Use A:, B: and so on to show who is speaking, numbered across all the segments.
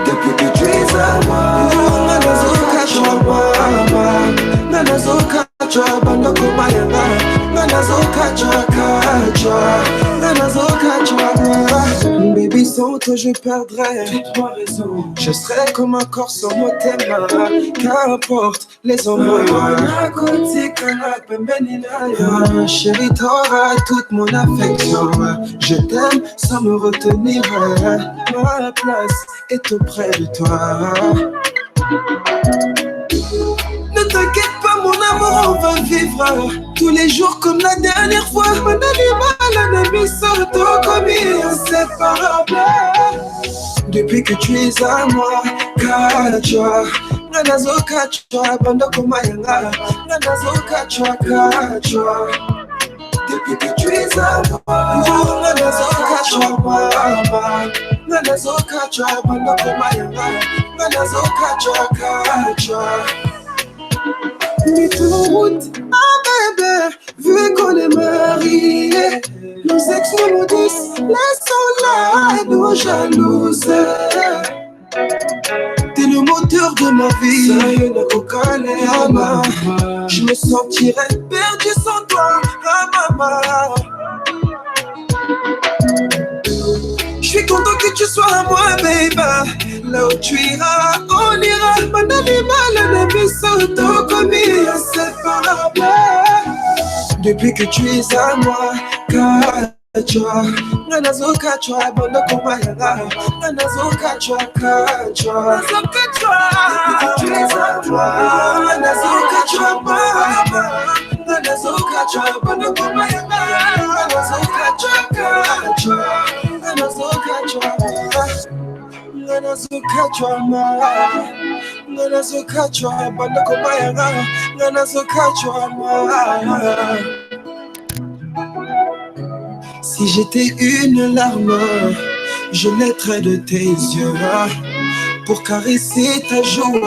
A: Depuis que tu es à moi, baby, sans toi je perdrais toute ma raison. Je serais comme un corps sans mot thème. Qu'importe les embrouilles. Chérie, t'auras toute mon affection. Je t'aime sans me retenir. Ma place est auprès de toi. Ne t'inquiète pas mon amour, on va vivre tous les jours comme la dernière fois. Mon animal, un ami sortant comme inséparable. Depuis que tu es à moi, Kachwa Nanazo Kachwa, Banda Komayanga Nanazo Kachwa, Kachwa. Depuis que tu es à moi, Nanazo Kachwa, Mama Nanazo Kachwa, Banda Komayanga Nanazo Kachwa, Kachwa. Mais tout le monde, ah bébé, vu qu'on est mariés, nos ex nous disent, laissons là nos jalouses. T'es le moteur de ma vie, je me sentirais perdu sans toi, ah maman. Je suis content que tu sois à moi, baby. Là où tu iras, on ira. Mon animal, un ami s'auto comme inséparable. Depuis que tu es à moi, Kachwa Nanazo Kachwa, Banda Komayanga Nanazo Kachwa, Kachwa. Nanazo Kachwa. Depuis que tu es à moi, Nanazo Kachwa, Mama Nanazo Kachwa, Banda Komayanga Nanazo Kachwa, Kachwa. Nanazo Kachwa, Nanazo Kachwa, Mama Nanazo Kachwa, Banda Komayanga Nanazo Kachwa, Mama. Si j'étais une larme, je laiterais de tes yeux pour caresser ta joue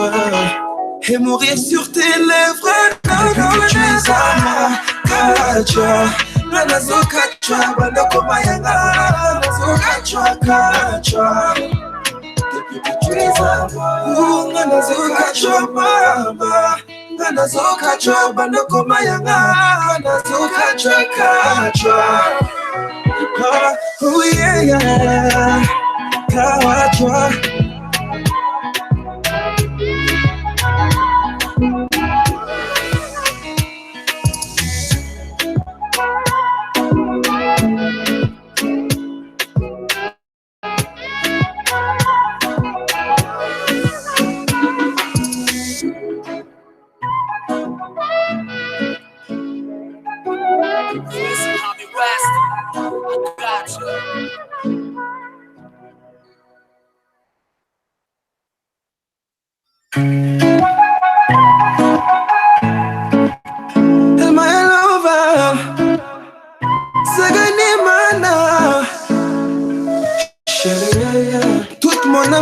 A: et mourir sur tes lèvres. Depuis que tu es à moi, Kachwa Nanazo Kachwa, Banda Komayanga Nanazo Kachwa, Kachwa. Depuis que tu es à moi, Nanazo Kachwa, Mama Nanazo Kachwa, Banda Komayanga Nanazo Kachwa, Kachwa. Oh yeah, yeah, Kachwa.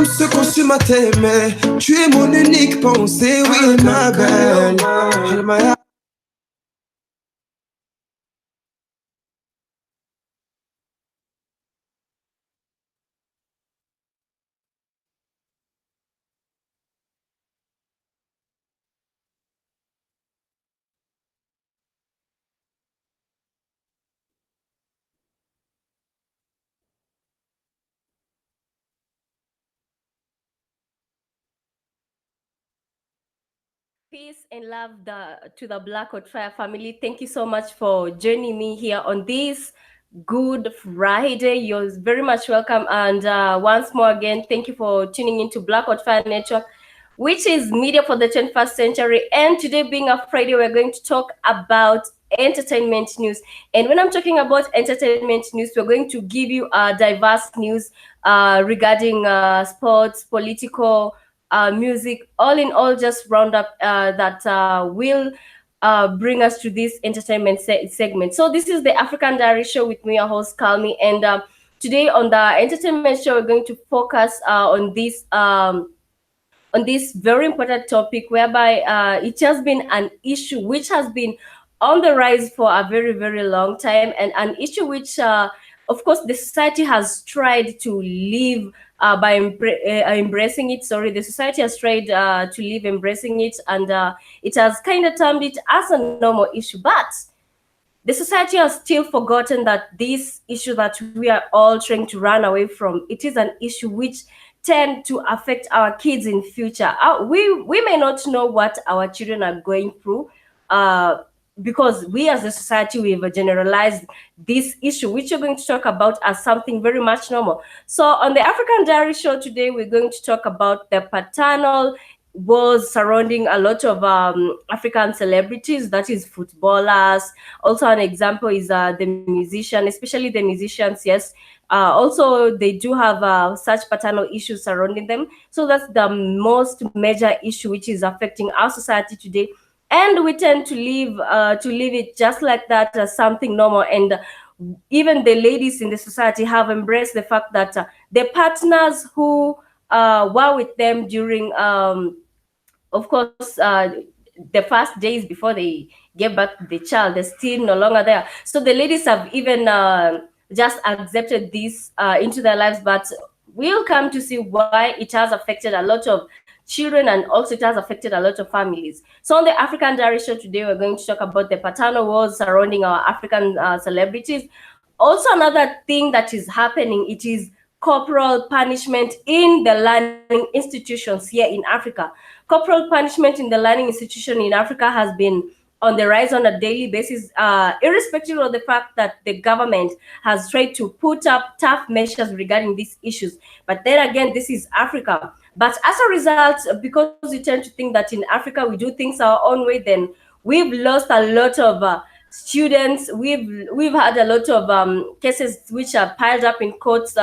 A: se consume à t'aimer. Tu es mon unique pensée, oui ma belle.
B: Peace and love to the Black Hot Fire family. Thank you so much for joining me here on this Good Friday. You're very much welcome. And once more again, thank you for tuning into Black Hot Fire Network, which is media for the 21st century. And today being a Friday, we're going to talk about entertainment news. And when I'm talking about entertainment news, we're going to give you diverse news regarding sports, political, music, all in all, just round up that will bring us to this entertainment segment. So this is the African Diary Show with me, your host CALMIE, and today on the entertainment show, we're going to focus on this very important topic, whereby it has been an issue which has been on the rise for a very, very long time, and an issue which, of course, the society has tried to live by embracing it. Sorry, the society has tried to live embracing it, and it has kind of termed it as a normal issue. But the society has still forgotten that this issue that we are all trying to run away from, it is an issue which tend to affect our kids in future. We may not know what our children are going through, because we as a society, we've generalized this issue, which we're going to talk about as something very much normal. So on the African Diary Show today, we're going to talk about the paternal was surrounding a lot of African celebrities, that is footballers. Also, an example is the musician, especially the musicians, yes. Also, they do have such paternal issues surrounding them. So that's the most major issue which is affecting our society today. And we tend to leave it just like that as something normal. And even the ladies in the society have embraced the fact that the partners who were with them during of course, the first days before they gave birth to the child, they're still no longer there. So the ladies have even just accepted this into their lives, but we'll come to see why it has affected a lot of children, and also it has affected a lot of families. So on the African Diary Show today, we're going to talk about the paternal wars surrounding our African celebrities. Also, another thing that is happening, it is corporal punishment in the learning institutions here in Africa. Corporal punishment in the learning institution in Africa has been on the rise on a daily basis, irrespective of the fact that the government has tried to put up tough measures regarding these issues. But then again, this is Africa. But as a result, because we tend to think that in Africa we do things our own way, then we've lost a lot of students. We've had a lot of cases which are piled up in courts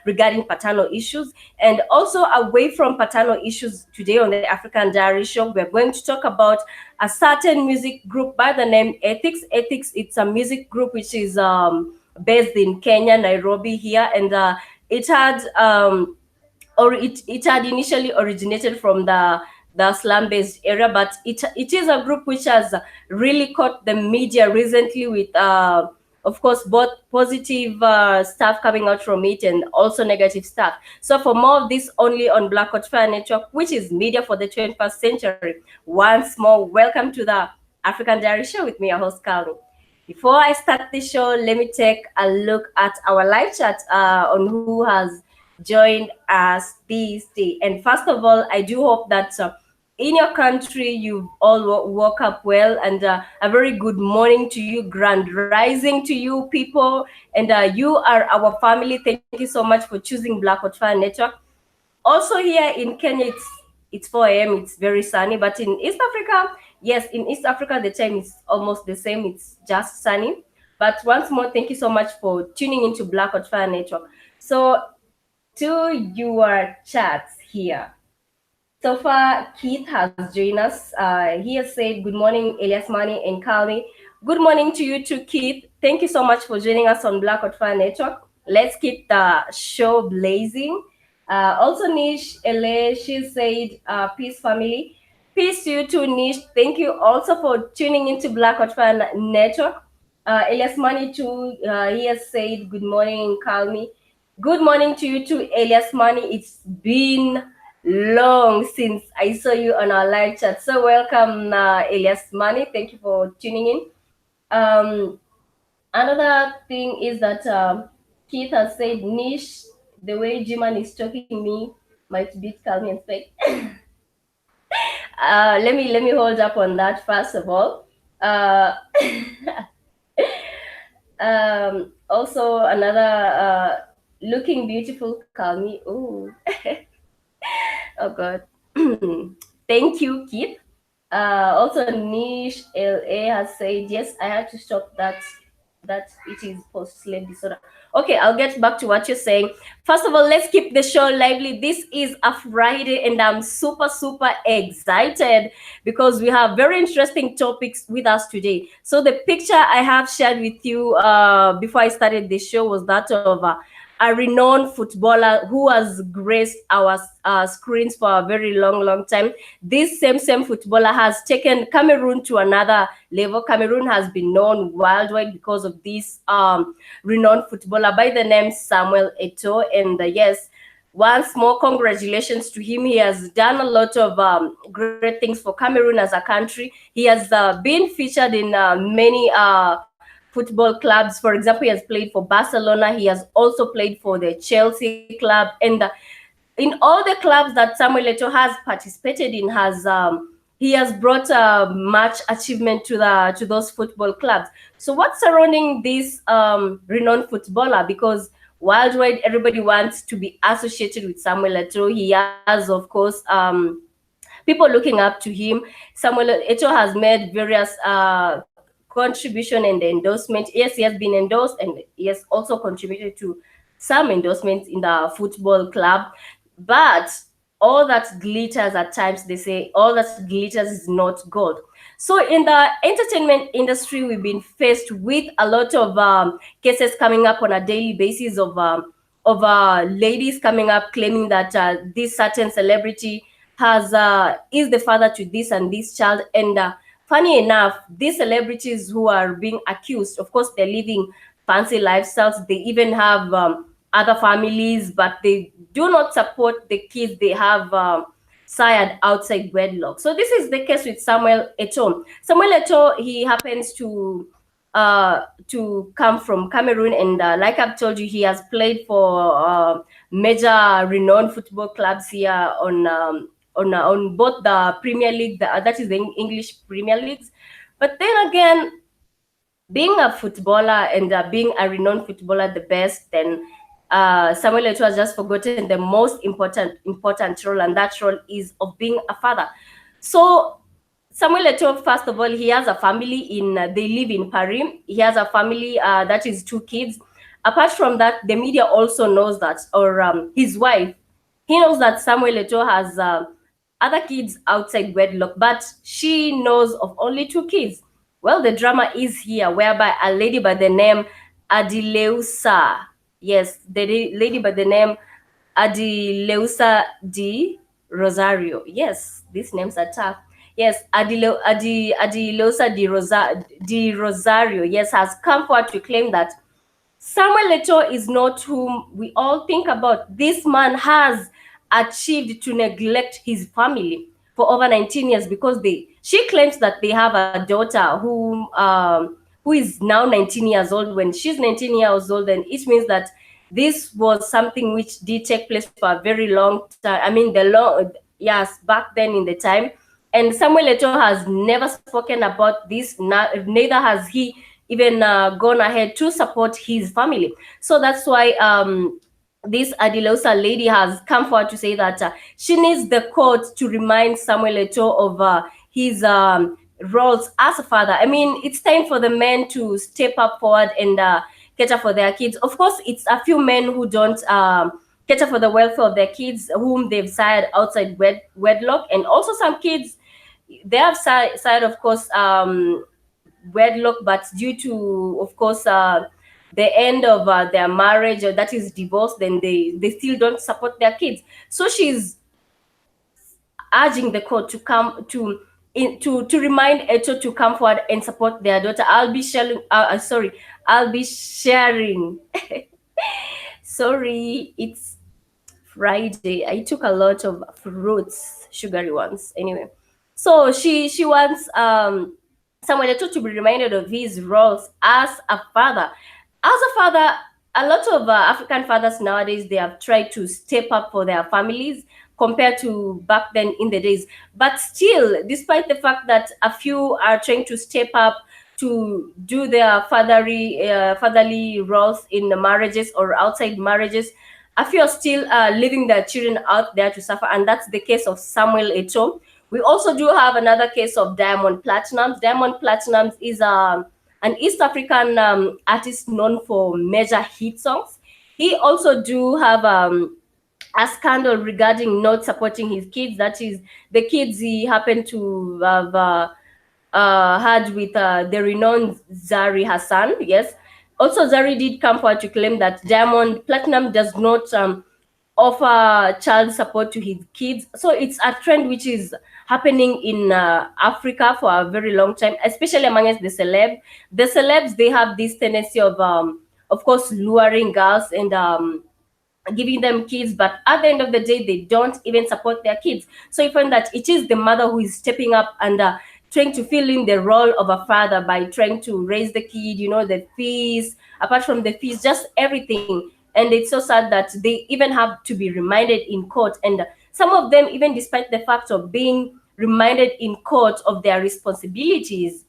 B: regarding paternal issues. And also, away from paternal issues, today on the African Diary Show, we're going to talk about a certain music group by the name Ethics. Ethics, it's a music group which is based in Kenya, Nairobi here, and it had it had initially originated from the slum-based area, but it is a group which has really caught the media recently with, of course, both positive stuff coming out from it and also negative stuff. So for more of this, only on Black Hot Fire Network, which is media for the 21st century. Once more, welcome to the African Diary Show with me, your host, CALMIE. Before I start the show, let me take a look at our live chat on who has joined us this day. And first of all, I do hope that in your country you've all woke up well, and a very good morning to you, grand rising to you people, and you are our family. Thank you so much for choosing Black Hot Fire Network. Also here in Kenya, it's 4 a.m. It's very sunny, but in East Africa, yes, in East Africa the time is almost the same. It's just sunny. But once more, thank you so much for tuning into Black Hot Fire Network. So to your chats here. So far, Keith has joined us. He has said, good morning, Elias Mani and CALMIE. Good morning to you too, Keith. Thank you so much for joining us on Black Hot Fire Network. Let's keep the show blazing. Also, Nish Ele, she said, peace family. Peace to you too, Nish. Thank you also for tuning into Black Hotfan Network. Elias Money too, he has said, good morning, CALMIE. Good morning to you too, Elias Money. It's been long since I saw you on our live chat. So welcome, Elias Money. Thank you for tuning in. Another thing is that Keith has said, Niche, the way Jiman is talking me might beat Calmi and Spec. Let me hold up on that first of all. Also another looking beautiful Calmi. Ooh. Oh God. Thank you, Keith. Also, Niche LA has said, yes, I had to stop that it is post-slave disorder. Okay, I'll get back to what you're saying. First of all, let's keep the show lively. This is a Friday and I'm super, super excited because we have very interesting topics with us today. So the picture I have shared with you before I started the show was that of a renowned footballer who has graced our screens for a very long time. This same footballer has taken Cameroon to another level. Cameroon has been known worldwide because of this renowned footballer by the name Samuel Eto'o. And yes, once more, congratulations to him. He has done a lot of great things for Cameroon as a country. He has been featured in many football clubs. For example, he has played for Barcelona. He has also played for the Chelsea club. And in all the clubs that Samuel Eto'o has participated in, he has brought much achievement to those football clubs. So what's surrounding this renowned footballer? Because worldwide, everybody wants to be associated with Samuel Eto'o. He has, of course, people looking up to him. Samuel Eto'o has made various contribution and endorsement. Yes, he has been endorsed and he has also contributed to some endorsements in the football club. But all that glitters at times, they say, all that glitters is not gold. So in the entertainment industry, we've been faced with a lot of cases coming up on a daily basis of ladies coming up claiming that this certain celebrity has is the father to this and this child. And funny enough, these celebrities who are being accused, of course, they're living fancy lifestyles. They even have other families, but they do not support the kids they have sired outside wedlock. So this is the case with Samuel Eto'o. Samuel Eto'o, he happens to come from Cameroon, and like I've told you, he has played for major renowned football clubs here on both the Premier League, that is the English Premier Leagues. But then again, being a footballer and being a renowned footballer the best, then Samuel Eto'o has just forgotten the most important role, and that role is of being a father. So Samuel Eto'o, first of all, he has a family they live in Paris. He has a family that is 2 kids. Apart from that, the media also knows that, or his wife, he knows that Samuel Eto'o has other kids outside wedlock, but she knows of only 2 kids. Well, the drama is here, whereby a lady by the name Adileusa, yes, the lady by the name Adileusa di Rosario. Yes, these names are tough. Yes, Adileusa di Rosario, yes, has come forward to claim that Samuel Eto'o is not whom we all think about. This man has achieved to neglect his family for over 19 years because she claims that they have a daughter who is now 19 years old. When she's 19 years old, then it means that this was something which did take place for a very long time. I mean, yes, back then in the time. And Samuel Eto'o has never spoken about this. Neither has he even gone ahead to support his family. So that's why this Adilosa lady has come forward to say that she needs the court to remind Samuel Eto'o of his roles as a father. I mean, it's time for the men to step up forward and cater for their kids. Of course, it's a few men who don't cater for the welfare of their kids, whom they've sired outside wedlock, and also some kids, they have sired, of course, wedlock, but due to, of course, the end of their marriage, or that is divorce, then they still don't support their kids. So she's urging the court to come to remind Eto to come forward and support their daughter. I'll be sharing. Sorry, it's Friday. I took a lot of fruits, sugary ones. Anyway, so she wants Samuel Eto'o to be reminded of his roles as a father. As a father, a lot of African fathers nowadays, they have tried to step up for their families compared to back then in the days. But still, despite the fact that a few are trying to step up to do their fatherly roles in the marriages or outside marriages, a few are still leaving their children out there to suffer, and that's the case of Samuel Eto'o. We also do have another case of Diamond Platnumz. Diamond Platnumz is an East African artist known for major hit songs. He also do have a scandal regarding not supporting his kids. That is, the kids he happened to have had with the renowned Zari Hassan. Yes. Also, Zari did come forward to claim that Diamond Platnumz does not offer child support to his kids. So it's a trend which is happening in Africa for a very long time, especially amongst the celeb. The celebs, they have this tendency of course, luring girls and giving them kids, but at the end of the day, they don't even support their kids. So you find that it is the mother who is stepping up and trying to fill in the role of a father by trying to raise the kid, the fees, apart from the fees, just everything. And it's so sad that they even have to be reminded in court. And some of them, even despite the fact of being reminded in court of their responsibilities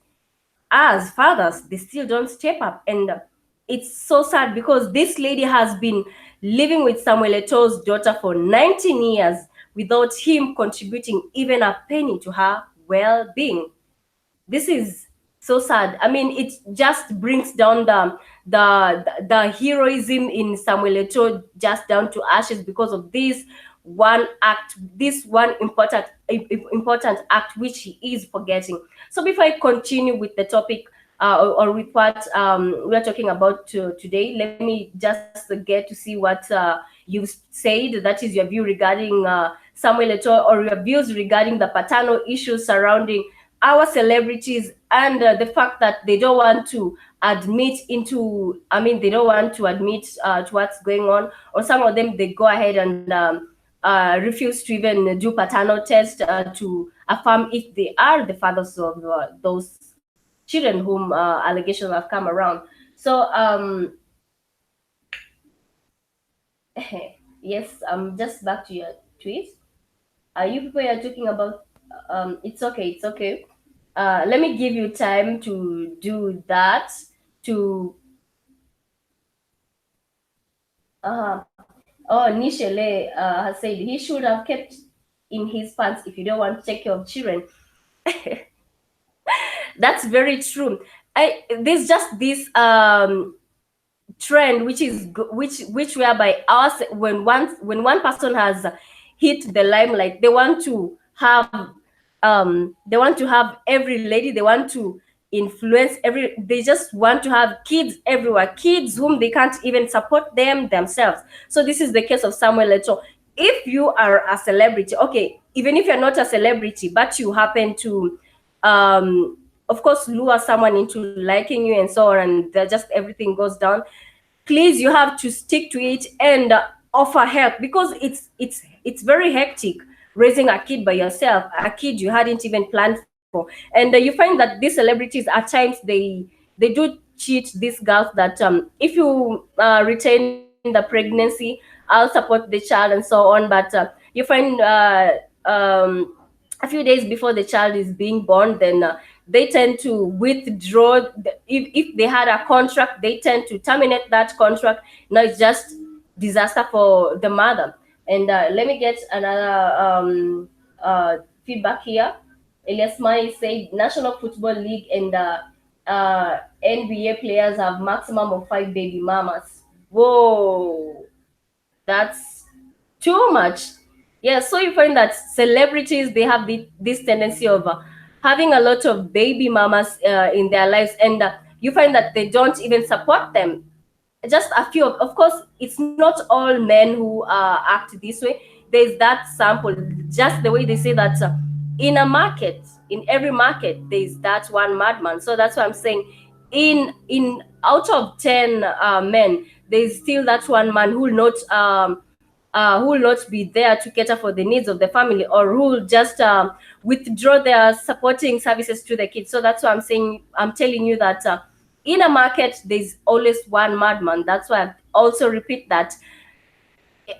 B: as fathers, they still don't step up. And it's so sad because this lady has been living with Samuel Eto'o's daughter for 19 years without him contributing even a penny to her well-being. This is so sad. I mean, it just brings down the heroism in Samuel Eto'o just down to ashes because of this one act, this one important act which he is forgetting. So before I continue with the topic or with what we're talking about today, let me just get to see what you've said. That is your view regarding Samuel Eto'o, or your views regarding the paternal issues surrounding our celebrities, and the fact that they don't want to admit they don't want to admit to what's going on, or some of them, they go ahead and refuse to even do paternal test to affirm if they are the fathers of those children whom allegations have come around. So yes, just back to your tweet. You people are talking about it's okay. Let me give you time to do that. To Nishele has said he should have kept in his pants if you don't want to take care of children. That's very true. There's just this trend which whereby when one person has hit the limelight, they want to have every lady, they want to influence they just want to have kids everywhere, kids whom they can't even support themselves. So this is the case of Samuel Eto'o. If you are a celebrity, okay, even if you're not a celebrity, but you happen to of course lure someone into liking you and so on, and just everything goes down, please, you have to stick to it and offer help, because it's very hectic raising a kid by yourself, a kid you hadn't even planned for. And you find that these celebrities at times they do cheat these girls that if you retain the pregnancy, I'll support the child and so on. But you find a few days before the child is being born, then they tend to withdraw. If they had a contract, they tend to terminate that contract. Now it's just disaster for the mother. And let me get another feedback here. Elias Mai said National Football League and NBA players have maximum of 5 baby mamas. Whoa, that's too much. Yeah, so you find that celebrities, they have this tendency of having a lot of baby mamas in their lives, and you find that they don't even support them. just a few of course it's not all men who act this way. There's that sample, just the way they say that in a market, in every market there's that one madman. So that's why I'm saying in out of 10 men, there's still that one man who will not be there to cater for the needs of the family, or who will just withdraw their supporting services to the kids. So that's why I'm saying, I'm telling you that in a market there's always one madman. That's why I also repeat that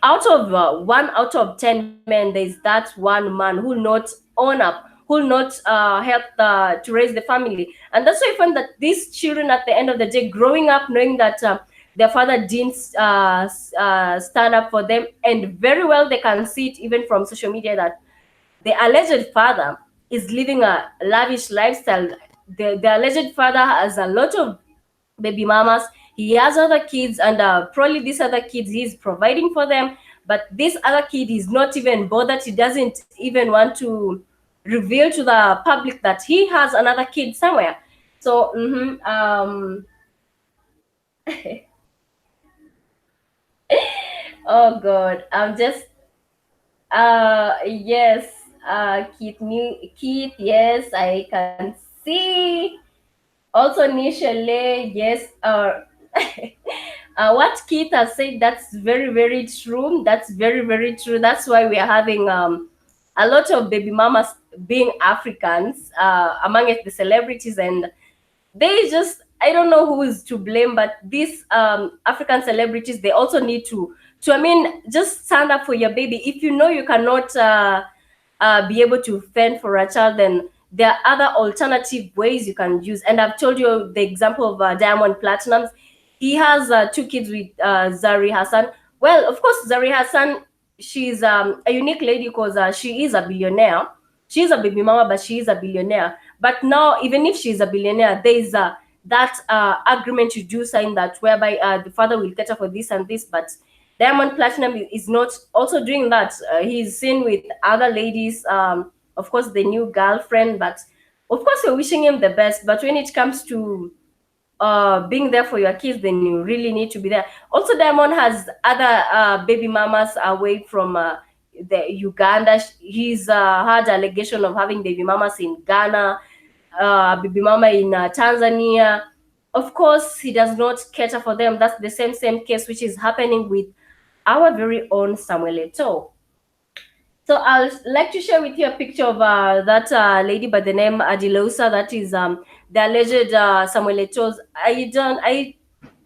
B: out of 1 out of 10 men, there's that one man who will not own up, who will not help to raise the family. And that's why I find that these children at the end of the day, growing up knowing that their father didn't stand up for them, and very well they can see it even from social media that the alleged father is living a lavish lifestyle. The alleged father has a lot of baby mamas. He has other kids, and probably these other kids he's providing for them. But this other kid is not even bothered. He doesn't even want to reveal to the public that he has another kid somewhere. So, oh God, I'm just yes, Keith, yes, I can see. Also, Nishale, yes. What Keith has said, that's very, very true. That's very, very true. That's why we are having a lot of baby mamas being Africans among the celebrities, and they just, I don't know who is to blame, but these African celebrities, they also need to I mean, just stand up for your baby. If you know you cannot be able to fend for a child, then there are other alternative ways you can use. And I've told you the example of Diamond Platinums. He has 2 kids with Zari Hassan. Well, of course, Zari Hassan, she's a unique lady because she is a billionaire. She's a baby mama, but she is a billionaire. But now, even if she's a billionaire, there is that agreement you do sign, that whereby the father will cater for this and this. But Diamond Platinum is not also doing that. He's seen with other ladies, of course, the new girlfriend. But of course, we're wishing him the best. But when it comes to being there for your kids, then you really need to be there. Also, Diamond has other baby mamas away from the Uganda. He's had allegation of having baby mamas in Ghana, baby mama in Tanzania. Of course, he does not cater for them. That's the same case which is happening with our very own Samuel Eto'o. So I'll like to share with you a picture of that lady by the name Adilosa. That is the alleged Samuel Eto'o's. I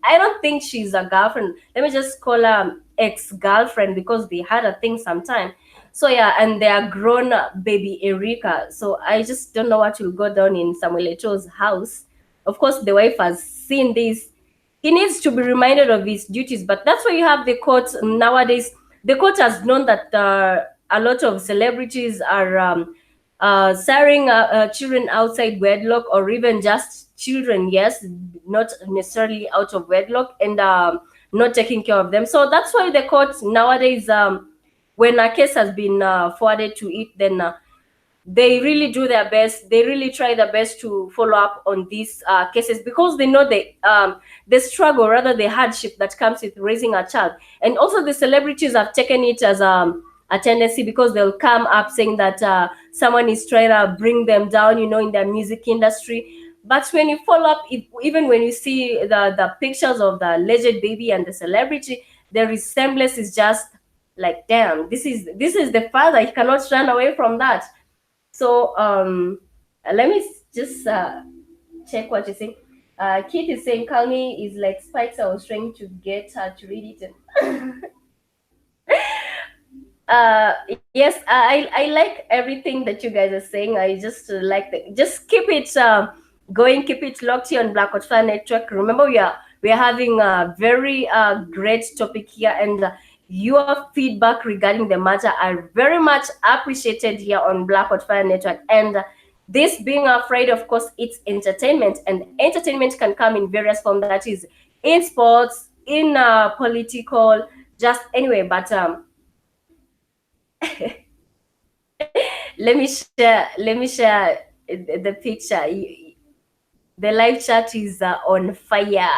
B: don't think she's a girlfriend. Let me just call her ex-girlfriend, because they had a thing sometime. So yeah, and they are grown baby Erika. So I just don't know what will go down in Samuel Eto'o's house. Of course, the wife has seen this. He needs to be reminded of his duties. But that's why you have the court nowadays. The court has known that a lot of celebrities are siring children outside wedlock, or even just children, yes, not necessarily out of wedlock, and not taking care of them. So that's why the court nowadays, when a case has been forwarded to it, then they really do their best. They really try their best to follow up on these cases, because they know the struggle, rather the hardship that comes with raising a child. And also the celebrities have taken it as a tendency, because they'll come up saying that someone is trying to bring them down, in their music industry. But when you follow up, even when you see the pictures of the alleged baby and the celebrity, the resemblance is just like, damn, this is the father. He cannot run away from that. So let me just check what you're saying. Keith is saying CALMIE is like spikes. I was trying to get her to read it. Yes, I like everything that you guys are saying. I just like just keep it going, keep it locked here on Black Hot Fire Network. Remember, we are having a very great topic here, and your feedback regarding the matter are very much appreciated here on Black Hot Fire Network. And this being afraid, of course, it's entertainment, and entertainment can come in various forms. That is in sports, in political, just anyway. But let me share the picture. The live chat is on fire.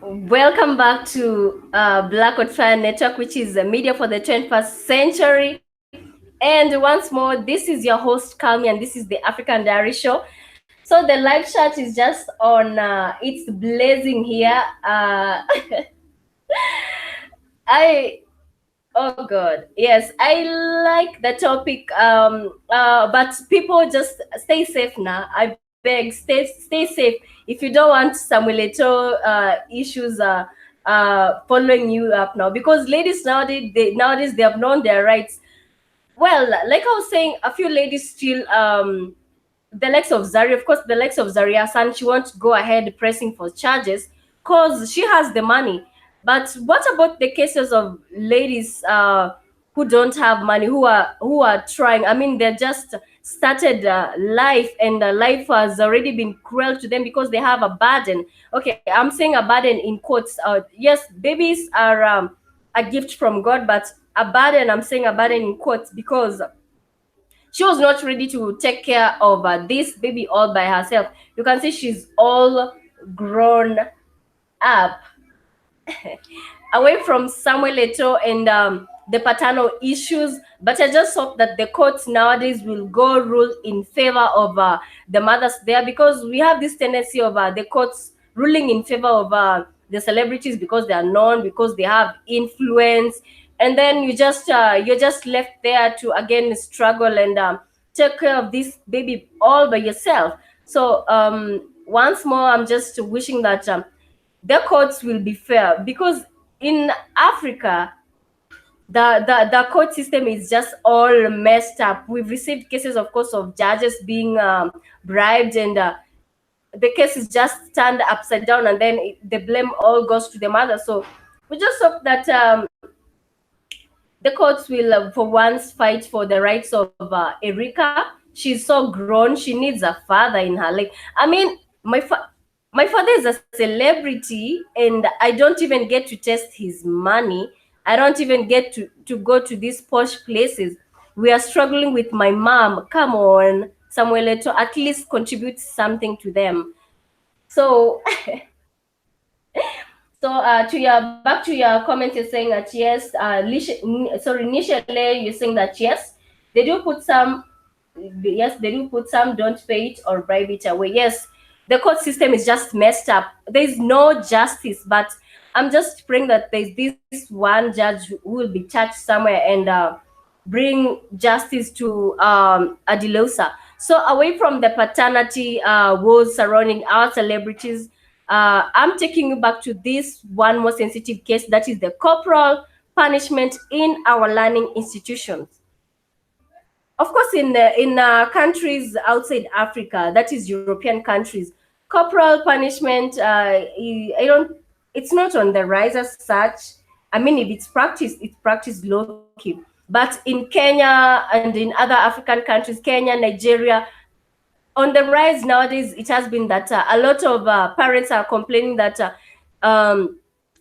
B: Welcome back to Black on Fire Network, which is a media for the 21st century. And once more, this is your host, CALMIE, and this is the African Diary Show. So the live chat is just on, it's blazing here. I Oh God, yes, I like the topic. But people just stay safe now. I beg, stay safe. If you don't want Samuel Eto'o issues following you up now, because ladies nowadays they have known their rights. Well, like I was saying, a few ladies still the likes of Zari, of course, the likes of Zaria San, she won't go ahead pressing for charges because she has the money. But what about the cases of ladies who don't have money, who are trying? I mean, they just started life, and life has already been cruel to them because they have a burden. Okay, I'm saying a burden in quotes. Yes, babies are a gift from God, but a burden. I'm saying a burden in quotes because she was not ready to take care of this baby all by herself. You can see she's all grown up away from Samuel Eto'o and the paternal issues. But I just hope that the courts nowadays will go rule in favor of the mothers there, because we have this tendency of the courts ruling in favor of the celebrities because they are known, because they have influence, and then you're just left there to again struggle and take care of this baby all by yourself. So once more, I'm just wishing that the courts will be fair, because in Africa, the court system is just all messed up. We've received cases, of course, of judges being bribed, and the case is just turned upside down, and then the blame all goes to the mother. So we just hope that the courts will, for once, fight for the rights of Erika. She's so grown; she needs a father in her life. I mean, my father is a celebrity, and I don't even get to taste his money. I don't even get to go to these posh places. We are struggling with my mom. Come on, Samuel, to at least contribute something to them. So, to your back to your comment, you're saying that yes, initially you're saying that yes, they do put some, yes, they do put some, don't pay it or bribe it away. Yes, the court system is just messed up. There's no justice, but I'm just praying that there's this one judge who will be charged somewhere and bring justice to Adilosa. So away from the paternity woes surrounding our celebrities, I'm taking you back to this one more sensitive case, that is the corporal punishment in our learning institutions. Of course, in countries outside Africa, that is European countries, corporal punishment, I don't, it's not on the rise as such. I mean, if it's practiced low-key. But in Kenya and in other African countries, Kenya, Nigeria, on the rise nowadays, it has been that a lot of parents are complaining that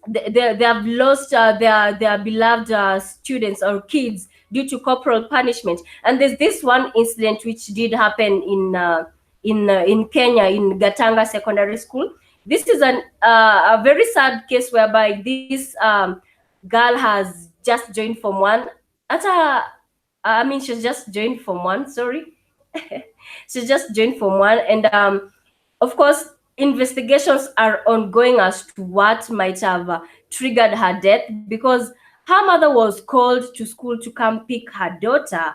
B: they have lost their beloved students or kids due to corporal punishment. And there's this one incident which did happen in Kenya, in Gatanga Secondary School. This is a very sad case whereby this girl has just joined Form 1. I mean, she's just joined Form 1, sorry. She just joined Form 1, and of course, investigations are ongoing as to what might have triggered her death, because her mother was called to school to come pick her daughter,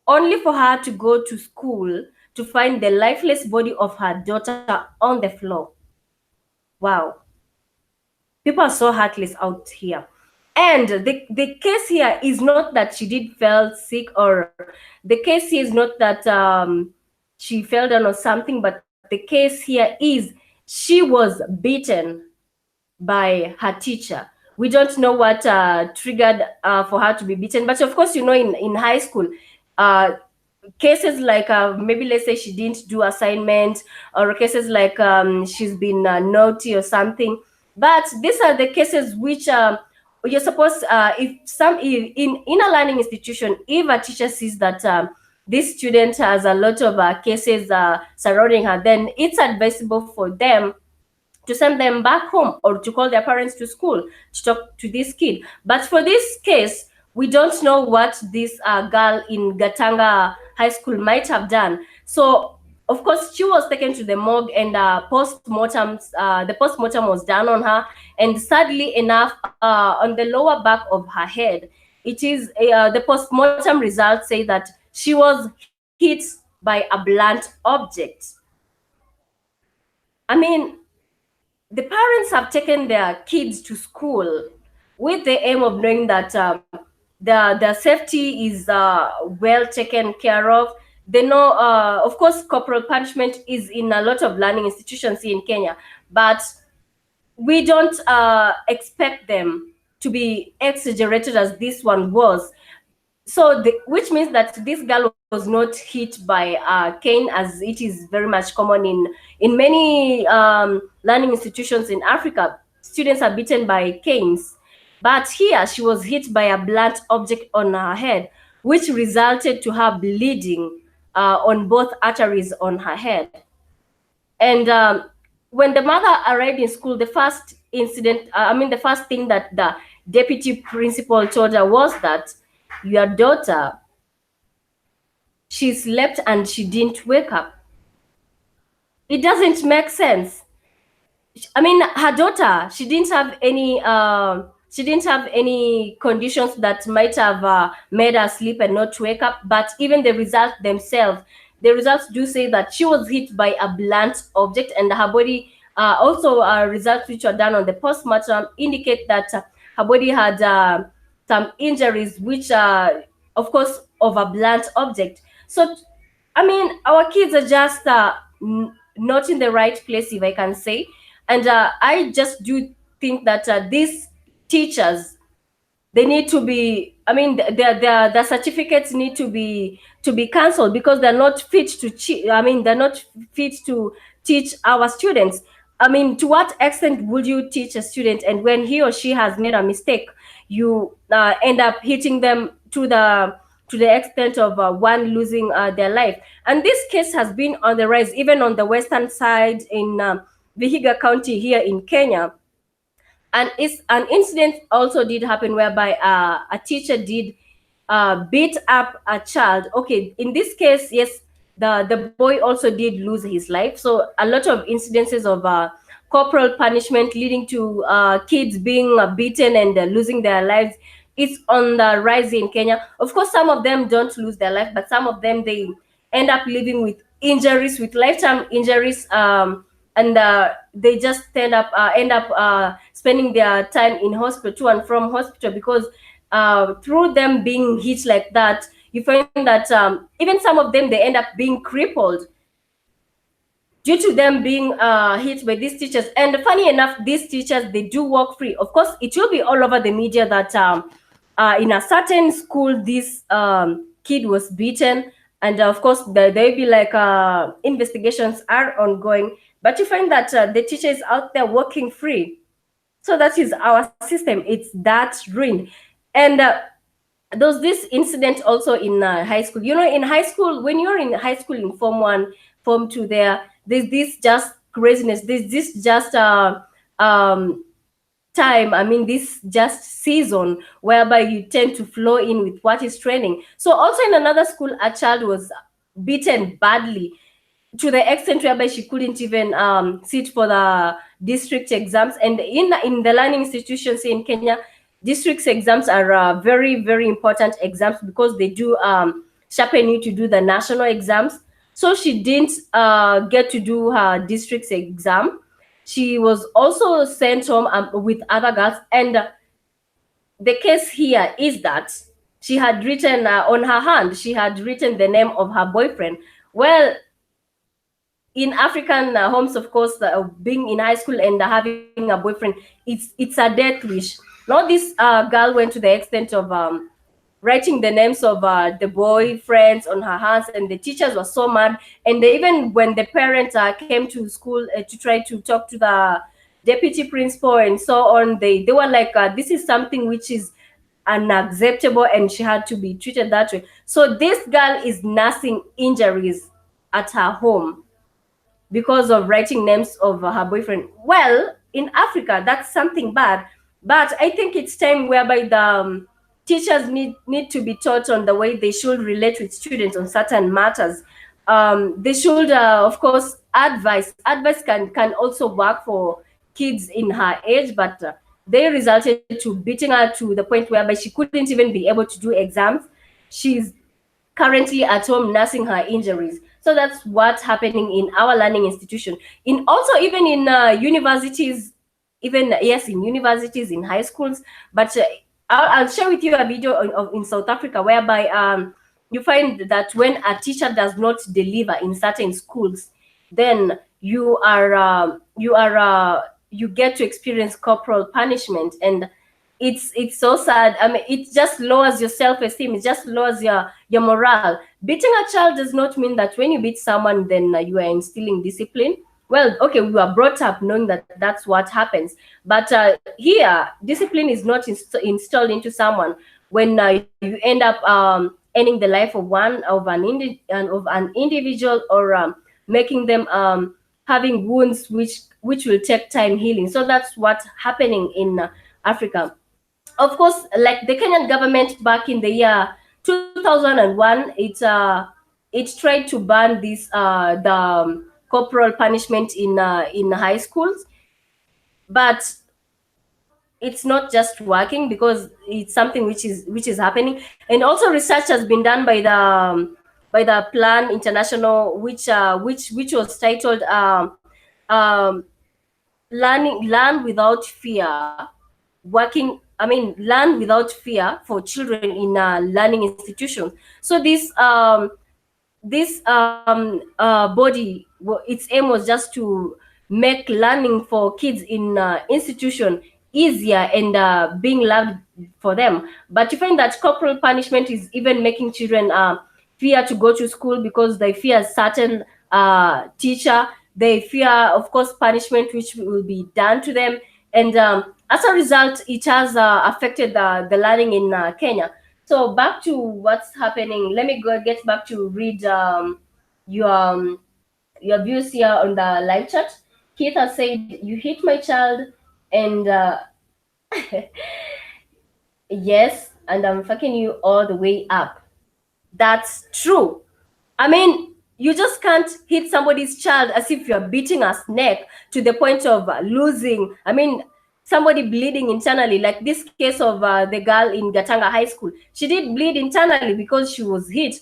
B: only for her to go to school to find the lifeless body of her daughter on the floor. Wow. People are so heartless out here. And the case here is not that she did fell sick, or the case here is not that she fell down or something, but the case here is she was beaten by her teacher. We don't know what triggered for her to be beaten, but of course, in high school, cases like maybe let's say she didn't do assignment, or cases like she's been naughty or something. But these are the cases which you're supposed, if in a learning institution, if a teacher sees that this student has a lot of cases surrounding her, then it's advisable for them to send them back home or to call their parents to school to talk to this kid. But for this case, we don't know what this girl in Gatanga High School might have done. So, of course, she was taken to the morgue, and the postmortem was done on her. And sadly enough, on the lower back of her head, it is the postmortem results say that she was hit by a blunt object. I mean, the parents have taken their kids to school with the aim of knowing that the safety is well taken care of. They know, of course, corporal punishment is in a lot of learning institutions here in Kenya, but we don't expect them to be exaggerated as this one was. So, which means that this girl was not hit by cane, as it is very much common in many learning institutions in Africa. Students are beaten by canes, but here she was hit by a blunt object on her head, which resulted to her bleeding on both arteries on her head. And when the mother arrived in school, the first the first thing that the deputy principal told her was that your daughter, she slept and she didn't wake up. It doesn't make sense. I mean, her daughter, she didn't have any conditions that might have made her sleep and not wake up. But even the results themselves, the results do say that she was hit by a blunt object, and her body also results which were done on the postmortem indicate that her body had some injuries, which are, of course, of a blunt object. So, I mean, our kids are just not in the right place, if I can say. And I just do think that these teachers, they need to be, I mean, their certificates need to be cancelled, because they're not fit to they're not fit to teach our students. I mean, to what extent would you teach a student, and when he or she has made a mistake, you end up hitting them to the extent of one losing their life? And this case has been on the rise, even on the western side in Vihiga County here in Kenya. And it's an incident also did happen whereby a teacher did beat up a child. Okay, in this case, yes, the boy also did lose his life. So a lot of incidences of corporal punishment leading to kids being beaten and losing their lives, it's on the rise in Kenya. Of course, some of them don't lose their life, but some of them, they end up living with injuries, with lifetime injuries, and they just end up spending their time in hospital, to and from hospital, because through them being hit like that, you find that even some of them, they end up being crippled due to them being hit by these teachers. And funny enough, these teachers, they do work free. Of course, it will be all over the media that in a certain school, this kid was beaten, and of course there will be like investigations are ongoing, but you find that the teacher is out there working free. So that is our system. It's that ruined. And there was this incident also in high school. You know, in high school, when you're in high school in Form 1, Form 2, there's this just craziness. There's this just time, I mean, this just season whereby you tend to flow in with what is trending. So also in another school, a child was beaten badly, to the extent whereby she couldn't even sit for the district exams. And in the learning institutions in Kenya, district exams are very, very important exams, because they do sharpen you to do the national exams. So she didn't get to do her district's exam. She was also sent home with other girls. And the case here is that she had written on her hand, she had written the name of her boyfriend. Well, in African homes, of course, being in high school and having a boyfriend, it's a death wish. Now this girl went to the extent of writing the names of the boyfriends on her hands, and the teachers were so mad. And even when the parents came to school to try to talk to the deputy principal and so on, they were like, this is something which is unacceptable, and she had to be treated that way. So this girl is nursing injuries at her home. because of writing names of her boyfriend. Well, in Africa, that's something bad, but I think it's time whereby the teachers need to be taught on the way they should relate with students on certain matters. They should, of course, advice can also work for kids in her age, but they resulted to beating her to the point whereby she couldn't even be able to do exams. She's currently at home nursing her injuries. So that's what's happening in our learning institution. In also even in universities, even yes, in universities, in high schools. But I'll share with you a video in South Africa whereby you find that when a teacher does not deliver in certain schools, then you get to experience corporal punishment. And it's so sad. I mean, it just lowers your self-esteem. It just lowers your morale. Beating a child does not mean that when you beat someone, then you are instilling discipline. Well, okay, we were brought up knowing that that's what happens, but here discipline is not installed into someone when you end up ending the life of an individual, or making them having wounds which will take time healing. So that's what's happening in Africa. Of course, like the Kenyan government back in the year 2001, it tried to ban this the corporal punishment in high schools, but it's not just working because it's something which is happening. And also research has been done by the Plan International, which was titled learn without fear, learn without fear for children in learning institutions. So this body, its aim was just to make learning for kids in institution easier and being loved for them. But you find that corporal punishment is even making children fear to go to school because they fear certain teacher. They fear, of course, punishment which will be done to them. And as a result, it has affected the learning in Kenya. So back to what's happening. Let me get back to read your your views here on the live chat. Keith has said, "You hit my child," and yes, and I'm fucking you all the way up. That's true. I mean, you just can't hit somebody's child as if you're beating a snake to the point of losing. I mean, somebody bleeding internally, like this case of the girl in Gatanga High School. She did bleed internally because she was hit.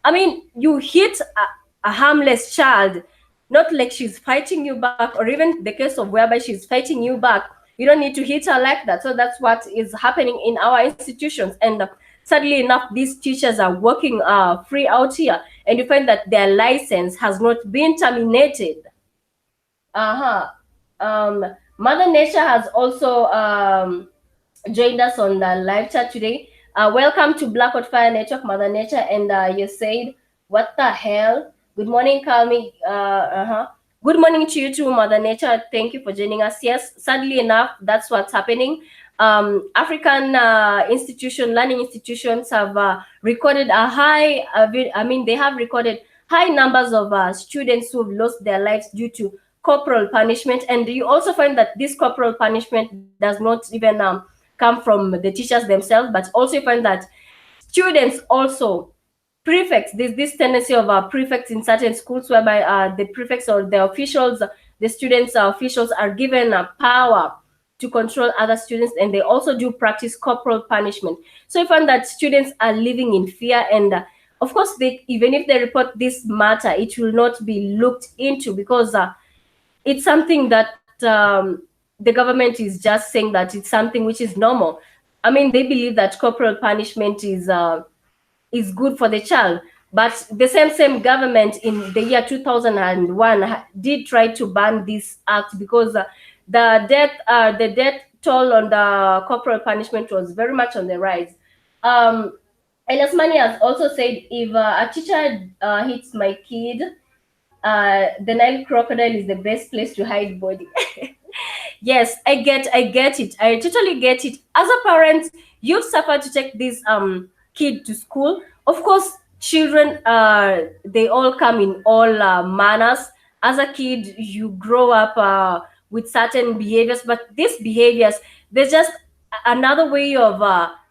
B: I mean, you hit a harmless child, not like she's fighting you back, or even the case of whereby she's fighting you back. You don't need to hit her like that. So that's what is happening in our institutions. And sadly enough, these teachers are working free out here, and you find that their license has not been terminated. Mother Nature has also joined us on the live chat today. Welcome to Blackout Fire Network, Mother Nature. And you said, what the hell? Good morning, CALMIE. Good morning to you too, Mother Nature. Thank you for joining us. Yes, sadly enough, that's what's happening. African learning institutions have recorded a high, they have recorded high numbers of students who have lost their lives due to corporal punishment. And you also find that this corporal punishment does not even come from the teachers themselves, but also you find that students also, prefects, there's this tendency of prefects in certain schools whereby the prefects or the officials, the students officials are given power to control other students, and they also do practice corporal punishment. So you find that students are living in fear, and of course, even if they report this matter, it will not be looked into because it's something that the government is just saying that it's something which is normal. I mean, they believe that corporal punishment is good for the child. But the same government in the year 2001 did try to ban this act because the death toll on the corporal punishment was very much on the rise. Elasmani has also said, if a teacher hits my kid, the Nile crocodile is the best place to hide body. Yes, I get it. I totally get it. As a parent, you've suffered to take this kid to school. Of course, children, they all come in all manners. as a kid you grow up with certain behaviors, but these behaviors, they're just another way of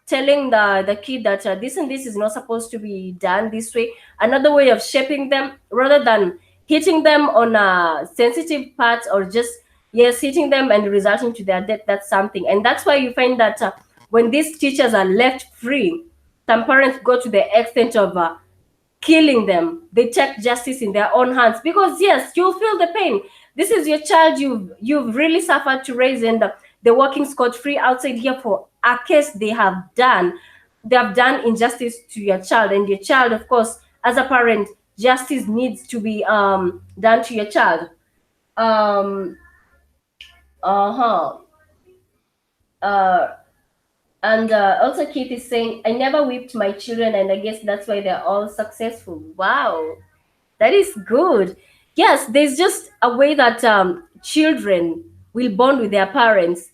B: telling the kid that this and this is not supposed to be done this way, another way of shaping them rather than hitting them on sensitive parts, or just, yes, hitting them and resulting to their death. That's something. And that's why you find that when these teachers are left free, some parents go to the extent of killing them. They take justice in their own hands, because yes, you'll feel the pain. This is your child you've really suffered to raise, and they're walking scot-free outside here for a case they have done. They have done injustice to your child, and your child, of course, as a parent, justice needs to be done to your child. um uh-huh uh and also Keith is saying, I never whipped my children, and I guess that's why they're all successful. Wow, that is good. Yes, there's just a way that children will bond with their parents.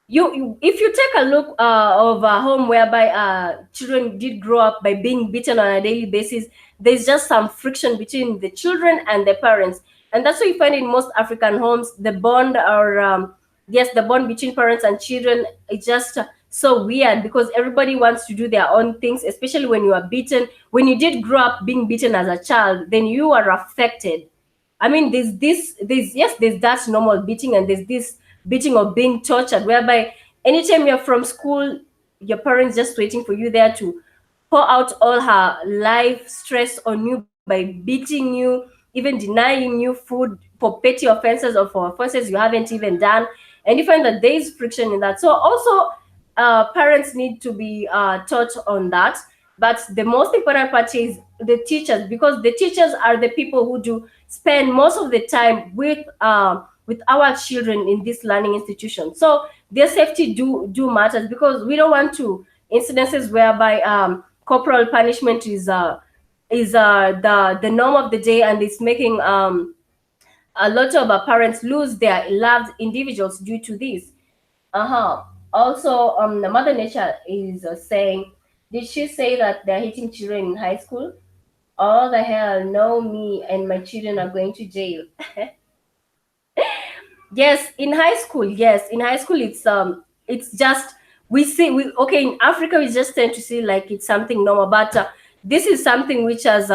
B: If you take a look of a home whereby children did grow up by being beaten on a daily basis, there's just some friction between the children and the parents. And that's what you find in most African homes. The bond, or yes, the bond between parents and children is just so weird, because everybody wants to do their own things, especially when you are beaten. When you did grow up being beaten as a child, then you are affected. I mean, there's that normal beating, and there's this beating of being tortured, whereby anytime you're from school, your parents just waiting for you there to pour out all her life stress on you by beating you, even denying you food for petty offenses or for offenses you haven't even done. And you find that there is friction in that. So also, parents need to be taught on that. But the most important part is the teachers, because the teachers are the people who do spend most of the time with our children in this learning institution. So their safety do matters, because we don't want to incidences whereby corporal punishment is the norm of the day, and it's making a lot of parents lose their loved individuals due to this. Also, the Mother Nature is saying, did she say that they're hitting children in high school? Oh the hell, no, me and my children are going to jail. Yes, in high school. Yes, in high school, it's just we okay, in Africa we just tend to see like it's something normal, but this is something which has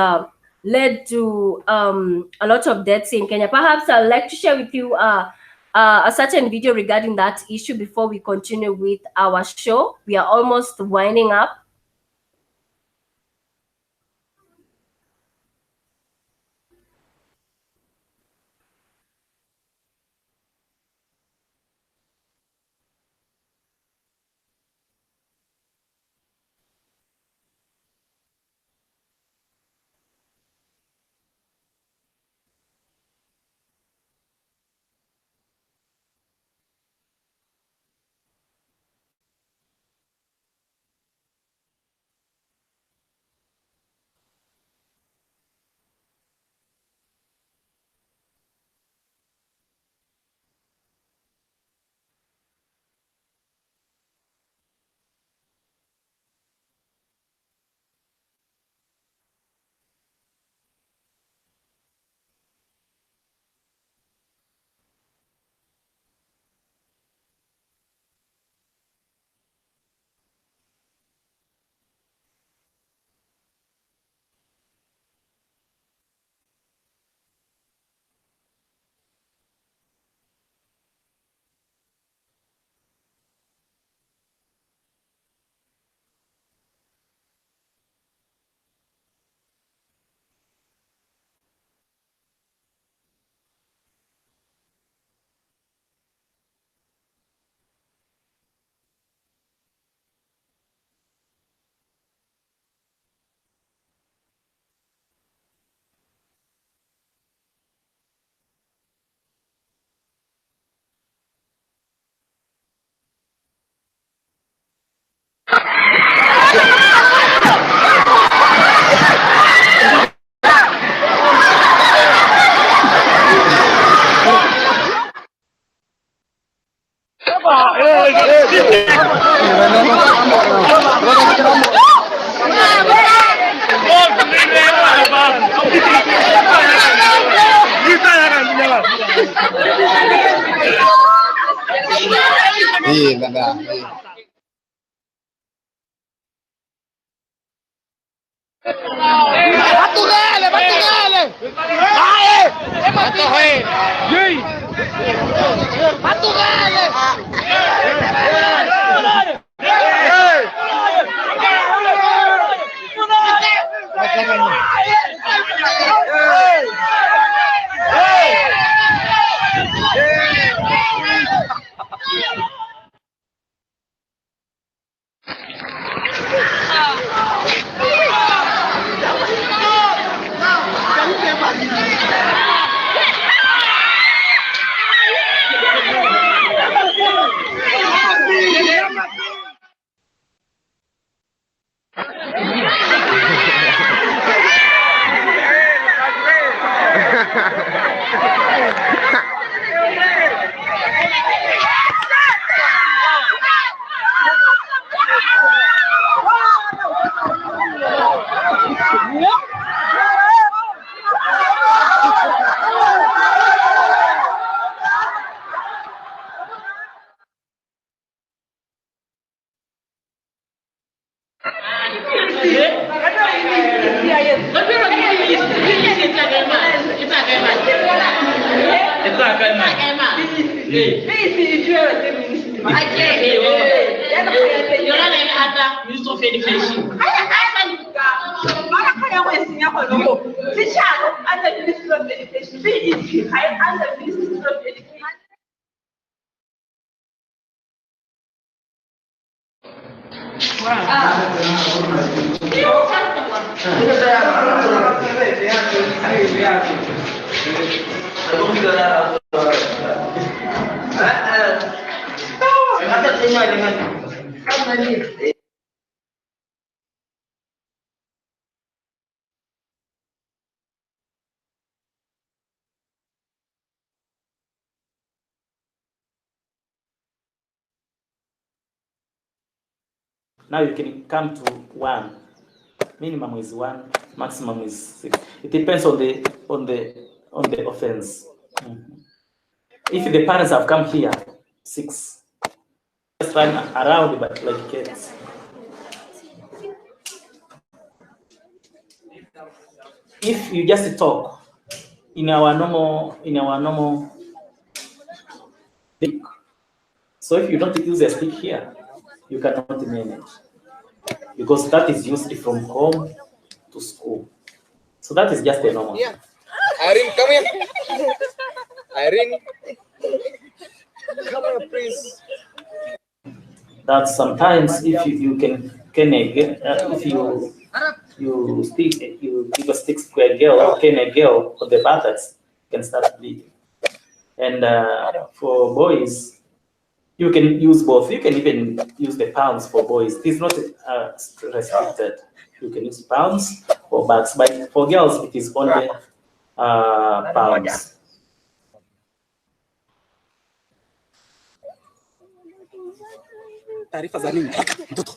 B: led to a lot of deaths in Kenya. Perhaps I'd like to share with you a certain video regarding that issue before we continue with our show. We are almost winding up.
C: Now you can come to 1. Minimum is 1, maximum is 6. It depends on the offense. If the parents have come here, 6. Just run around but like kids. If you just talk in our normal speak, so if you don't use a speak here, you cannot manage, because that is used from home to school. So that is just a normal.
D: Yeah. Irene, come here. Irene, come here, please.
C: That sometimes if you can if you speak, you give a stick to a girl or can a girl on the buttocks, can start bleeding. And for boys, you can use both. You can even use the pounds for boys. It is not restricted. You can use pounds or bags, but for girls, it is only pounds.
A: Taarifa za nini? Mtoto.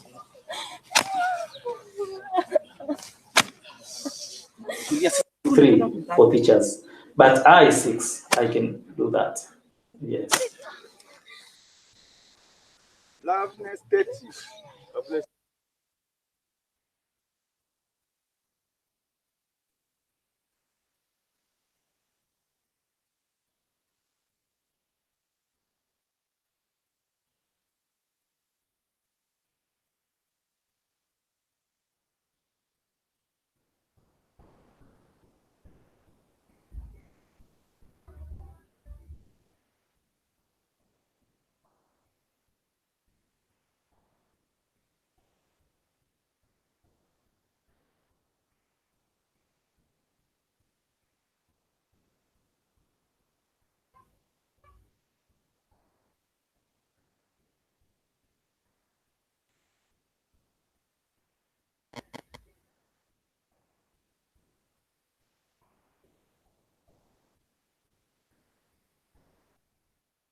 C: Three for teachers, but I 6, I can do that. Yes.
D: Loveness 30.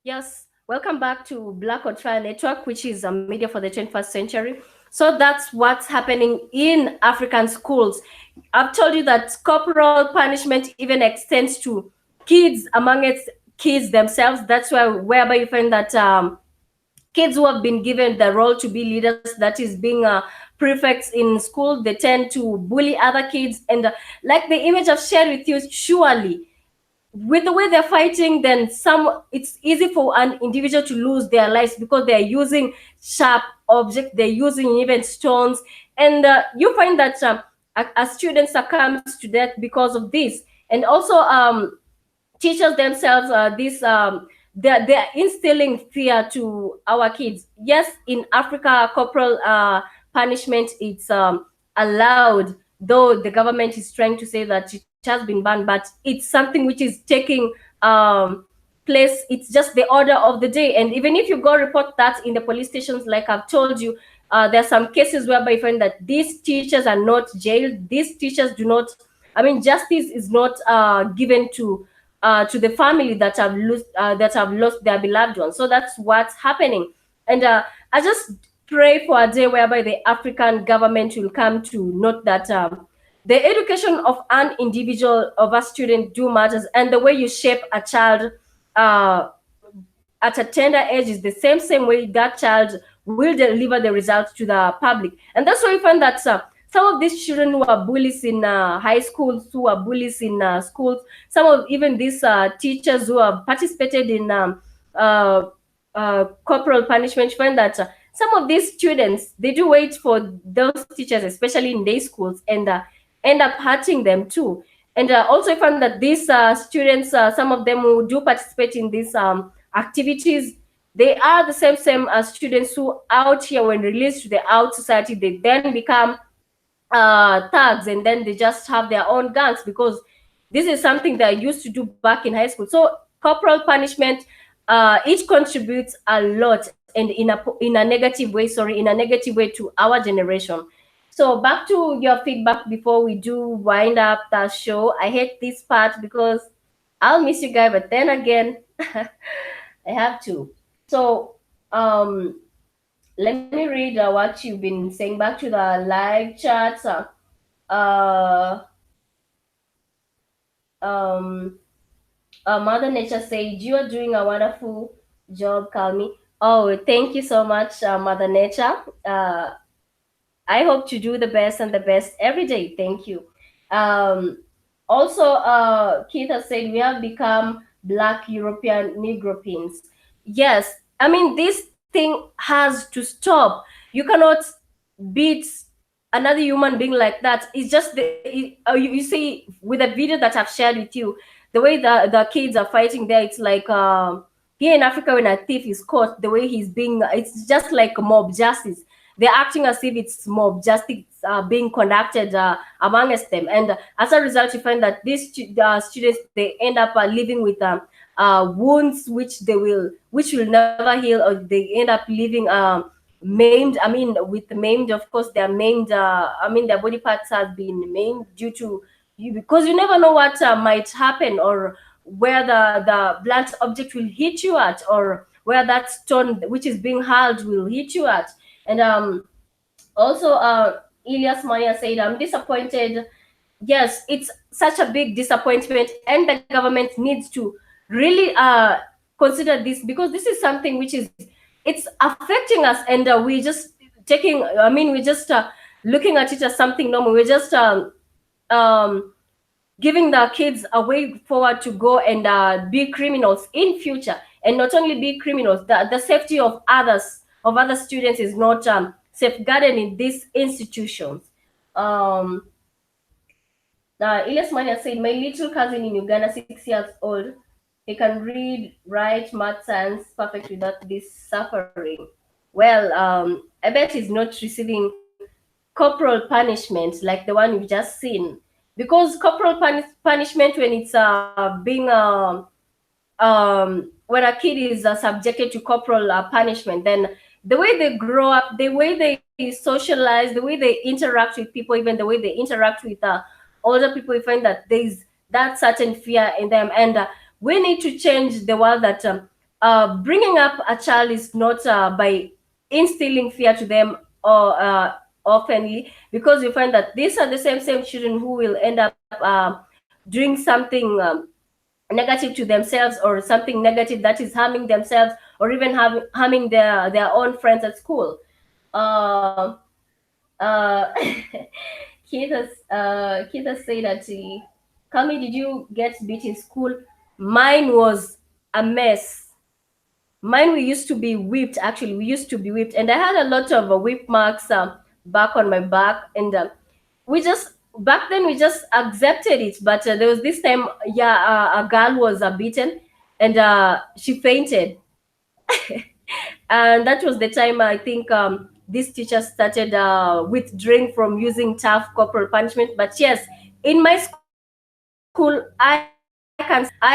B: Yes, welcome back to Black or Trial Network, which is a media for the 21st century. So that's what's happening in African schools. I've told you that corporal punishment even extends to kids among its kids themselves. That's whereby you find that kids who have been given the role to be leaders, that is being prefects in school, they tend to bully other kids. And like the image I've shared with you, surely with the way they're fighting, then it's easy for an individual to lose their lives because they're using sharp objects, they're using even stones. And you find that a student succumbs to death because of this. And also teachers themselves, they're instilling fear to our kids. Yes, in Africa, corporal punishment, it's allowed, though the government is trying to say that it has been banned, but it's something which is taking place. It's just the order of the day. And even if you go report that in the police stations, like I've told you, there are some cases whereby you find that these teachers are not jailed. These teachers do not, I mean, justice is not given to the family that have lost their beloved ones. So that's what's happening. And I just pray for a day whereby the African government will come to note that the education of an individual, of a student, do matters, and the way you shape a child at a tender age is the same way that child will deliver the results to the public. And that's why we find that some of these children who are bullies in high schools, who are bullies in schools, some of even these teachers who have participated in corporal punishment, find that some of these students, they do wait for those teachers, especially in day schools, and end up hurting them too. And also find that these students, some of them who do participate in these activities, they are the same students who out here, when released to the out society, they then become thugs, and then they just have their own gangs, because this is something they used to do back in high school. So corporal punishment, it contributes a lot, and in a negative way, to our generation. So back to your feedback before we do wind up the show. I hate this part because I'll miss you guys, but then again, I have to. So let me read what you've been saying back to the live chats. Mother Nature said, you are doing a wonderful job, CALMIE. Oh, thank you so much, Mother Nature. I hope to do the best and the best every day. Thank you. Also, Keith has said, we have become Black European Negropeans. Yes, I mean, this thing has to stop. You cannot beat another human being like that. It's just you see with the video that I've shared with you, the way the kids are fighting there, it's like here in Africa, when a thief is caught, the way he's being, it's just like mob justice. They're acting as if it's mob justice being conducted amongst them. And as a result, you find that these students, they end up living with wounds which will never heal, or they end up living maimed. I mean, with maimed, of course, they're maimed. I mean, their body parts have been maimed due to you, because you never know what might happen, or where the blunt object will hit you at, or where that stone which is being hurled will hit you at. And also, Elias Maya said, I'm disappointed. Yes, it's such a big disappointment, and the government needs to really consider this, because this is something which it's affecting us, and we're just we're just looking at it as something normal. We're just giving the kids a way forward to go and be criminals in future, and not only be criminals, the safety of other students is not safeguarded in these institutions. Elias Mania said, my little cousin in Uganda, 6 years old, he can read, write, math, science perfect without this suffering. Well, I bet he's not receiving corporal punishment like the one you've just seen, because corporal punishment, when it's being when a kid is subjected to corporal punishment, then the way they grow up, the way they socialize, the way they interact with people, even the way they interact with older people, you find that there's that certain fear in them. And we need to change the world, that bringing up a child is not by instilling fear to them or oftenly, because you find that these are the same children who will end up doing something negative to themselves, or something negative that is harming themselves or even harming their own friends at school. Uh, uh, Keith has said that, Kami, did you get beat in school? Mine was a mess. Mine, we used to be whipped. Actually, we used to be whipped, and I had a lot of whip marks back on my back, and we just back then we just accepted it. But there was this time, yeah, a girl was beaten, and she fainted, and that was the time I think this teacher started withdrawing from using tough corporal punishment. But yes, in my school, I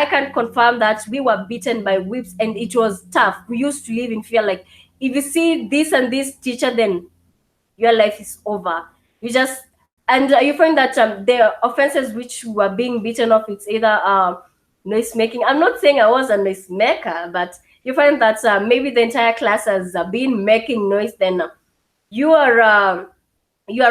B: can confirm that we were beaten by whips, and it was tough. We used to live in fear. Like, if you see this and this teacher, then your life is over. You just, and you find that the offenses which were being beaten off, it's either noise making. I'm not saying I was a noise maker, but you find that maybe the entire class has been making noise, then you are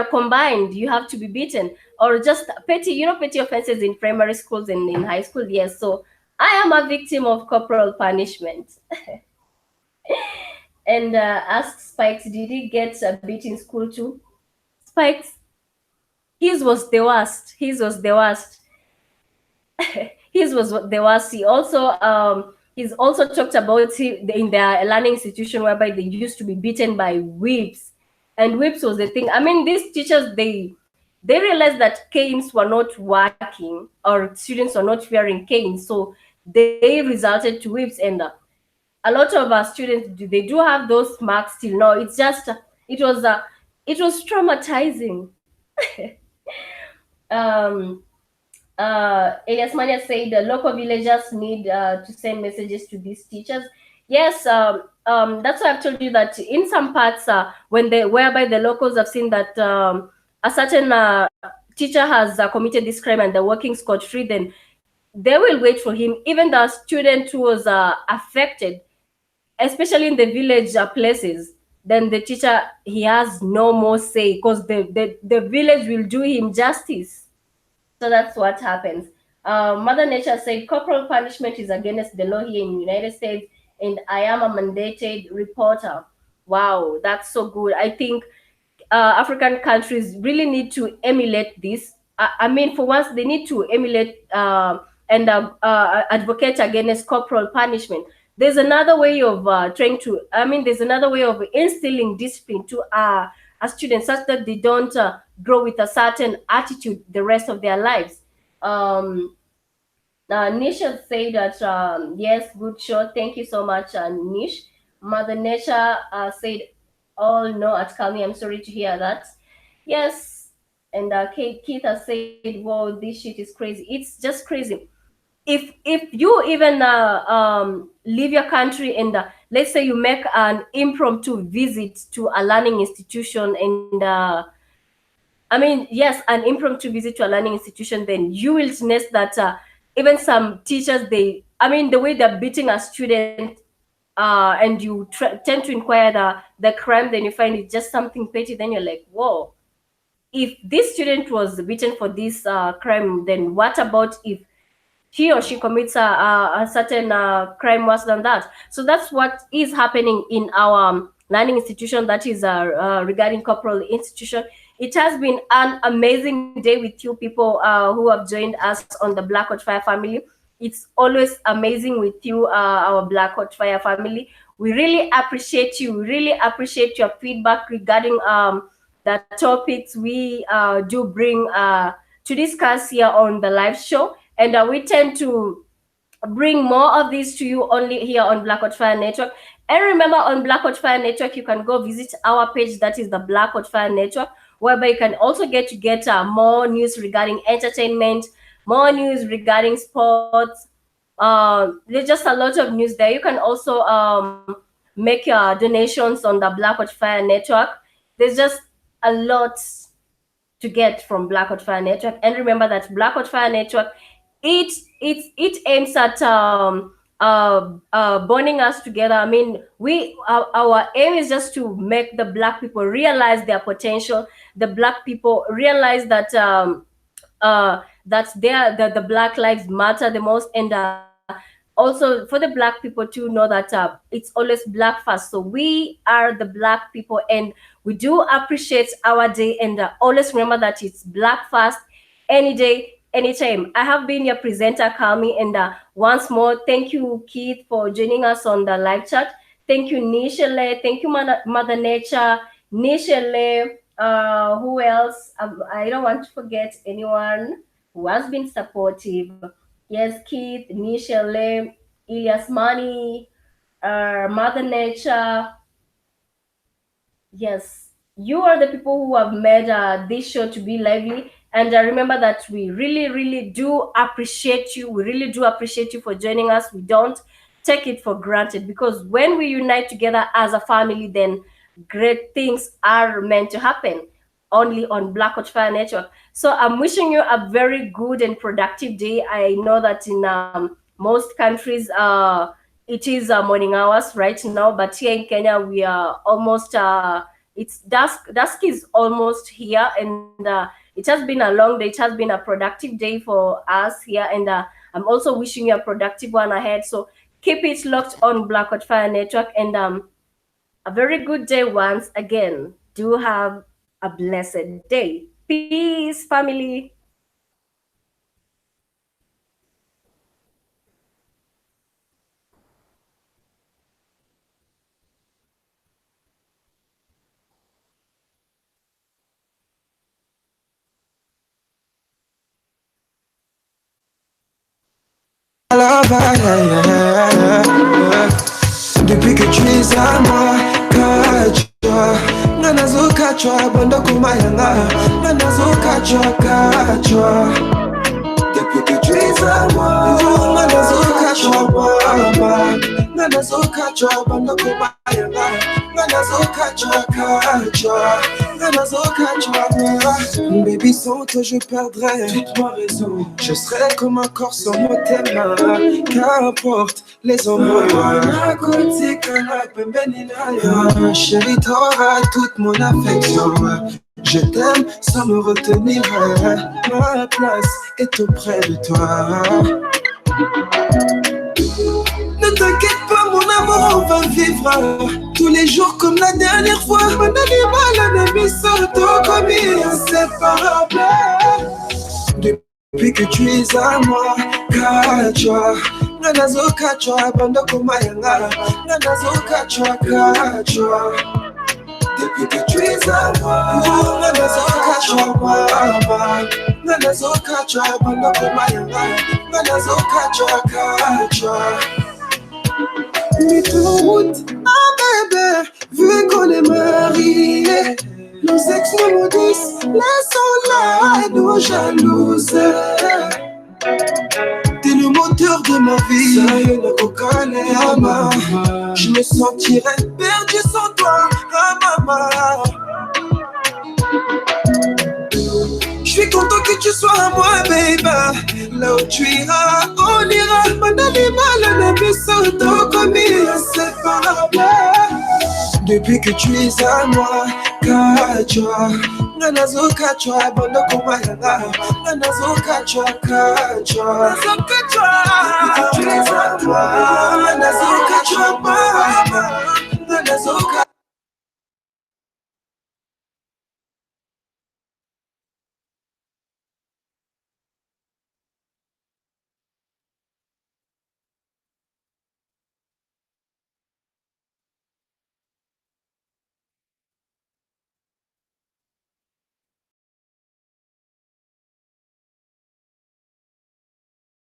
B: combined, you have to be beaten. Or just petty offenses in primary schools and in high school. Yes, so I am a victim of corporal punishment. And ask Spikes, did he get a beat in school too? Spikes, his was the worst. His was the worst. His was the worst. He's also talked about in their learning institution whereby they used to be beaten by whips, and whips was the thing. I mean, these teachers, they realized that canes were not working, or students were not wearing canes, so they resulted to whips. And a lot of our students, they do have those marks till now. It's just it was traumatizing. um Elias Mania said the local villagers need to send messages to these teachers. Yes, that's why I've told you that in some parts, whereby the locals have seen that a certain teacher has committed this crime and they're working scot-free, then they will wait for him. Even the student who was affected, especially in the village places, then the teacher, he has no more say, because the village will do him justice. So that's what happens. Mother Nature said corporal punishment is against the law here in the United States, and I am a mandated reporter. Wow, that's so good. I think African countries really need to emulate this. I mean, for once, they need to emulate and advocate against corporal punishment. There's another way of there's another way of instilling discipline to students, such that they don't grow with a certain attitude the rest of their lives. Nish has said that, yes, good show. Thank you so much, Nish. Mother Nature said, "Oh no, at CALMIE, I'm sorry to hear that." Yes, and Keith has said, "Wow, this shit is crazy." It's just crazy. If you even leave your country and let's say you make an impromptu visit to a learning institution, and I mean, yes, an impromptu visit to a learning institution, then you will witness that even some teachers, the way they're beating a student, and you tend to inquire the crime, then you find it's just something petty. Then you're like, whoa, if this student was beaten for this crime, then what about if he or she commits a certain crime worse than that? So that's what is happening in our learning institution, that is regarding corporal institution. It has been an amazing day with you people who have joined us on the Black Hot Fire family. It's always amazing with you, our Black Hot Fire family. We really appreciate you. We really appreciate your feedback regarding the topics we do bring to discuss here on the live show. And we tend to bring more of these to you only here on Black Hot Fire Network. And remember, on Black Hot Fire Network, you can go visit our page, that is the Black Hot Fire Network, whereby you can also get more news regarding entertainment, more news regarding sports. There's just a lot of news there. You can also make your donations on the Black Hot Fire Network. There's just a lot to get from Black Hot Fire Network. And remember that Black Hot Fire Network, it aims at bonding us together. I mean, our aim is just to make the Black people realize their potential. The Black people realize that that the Black lives matter the most, and also also for the Black people to know that it's always Black first. So we are the Black people, and we do appreciate our day, and always remember that it's Black first, any day, anytime. I have been your presenter, Calmie, and once more, thank you, Keith, for joining us on the live chat. Thank you, Nishele. Thank you, Mother Nature, Nishele. Who else? I don't want to forget anyone who has been supportive. Yes, Keith, Nishele, Ilias Money, Mother Nature. Yes, you are the people who have made this show to be lively. And remember that we really, really do appreciate you. We really do appreciate you for joining us. We don't take it for granted, because when we unite together as a family, then great things are meant to happen only on Black Watch Fire Network. So I'm wishing you a very good and productive day. I know that in most countries, it is morning hours right now, but here in Kenya, we are almost, it's dusk is almost here, and it has been a long day. It has been a productive day for us here, and I'm also wishing you a productive one ahead. So keep it locked on Black Watch Fire Network, and a very good day once again. Do have a blessed day. Peace, family.
A: Depuis que tu es à moi, kachwa Nanazo kachwa, banda kumayanga Nanazo kachwa Depuis que tu es à moi, nanazo kachwa mama Nanazo kachwa, banda kumayanga Nanazo kachwa Baby, sans toi je perdrais toute ma raison. Je serais comme un corps sans mon thème. Qu'importe les hommes. À côté canapé benina. Chérie, t'auras toute mon affection. Je t'aime sans me retenir. Ma place est auprès de toi. Ne t'inquiète pas mon amour, on va vivre tous les jours comme la dernière fois. On a du mal à ne sortir comme inséparable. Depuis que tu es à moi, kachwa Nanazo kachwa, banda kumayanga Nanazo kachwa Depuis que tu es à moi, nanazo kachwa mama Nanazo kachwa, banda kumayanga Nanazo kachwa L'autoroute, bébé, vu qu'on est mariés, nos ex nous maudissent, laissons-la nous jalouses. T'es le moteur de ma vie, je me sentirais perdu sans toi, maman. Je suis content que tu sois à moi, baby. Là où tu iras, on ira. Manali malana bisoto comme inséparable. Depuis que tu es à moi, kachwa Nanazo kachwa, banda kumayanga Nanazo kachwa Depuis que tu es à moi, Nanazo kachwa mama Nanazo kachwa